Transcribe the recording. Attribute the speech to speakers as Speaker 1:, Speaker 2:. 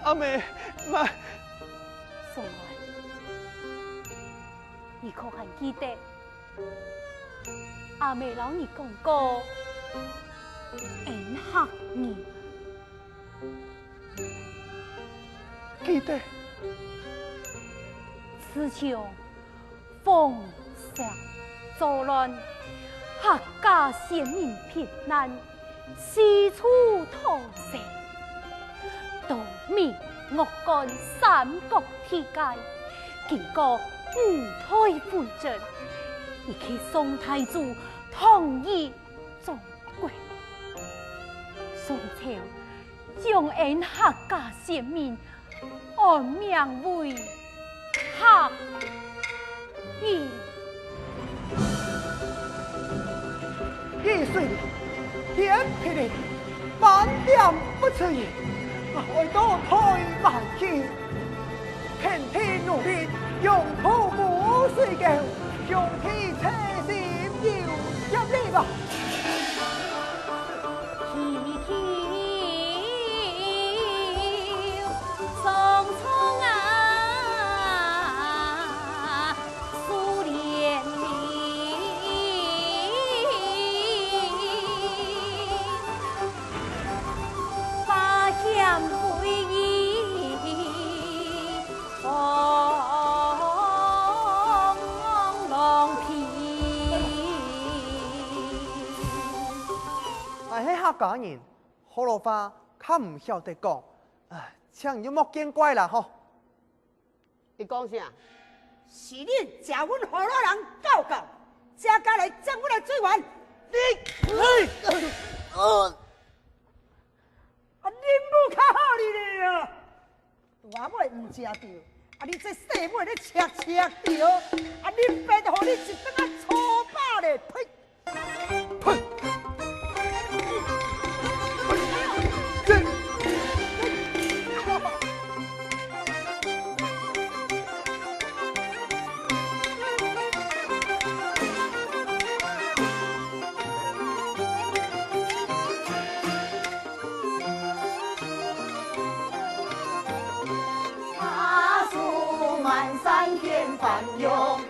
Speaker 1: 阿妹，妈，
Speaker 2: 宋安，你可还记得阿妹老你讲过恩客你？
Speaker 1: 记得。
Speaker 2: 此场风沙作乱，客家先民平难，四处逃生。道明恶干三国天界，经过五台会阵，亦去宋太祖同意中国。宋朝将恩客家先民安名为客义。
Speaker 1: 易碎力，天霹雳，万点不辞也。爱到台万起，天天努力，用苦不水狗，兄弟车心有一力吧。客家人，好罗话，较唔晓得讲，请就莫见怪啦吼。
Speaker 3: 你讲啥？
Speaker 4: 是恁食阮河洛人教教，才敢来争阮的水源。你，恁母较好你啊！大尾唔食着，你这细尾咧吃着，恁爸就互你一顿啊粗饱咧，呸！
Speaker 1: 呸！
Speaker 4: 满山遍繁涌。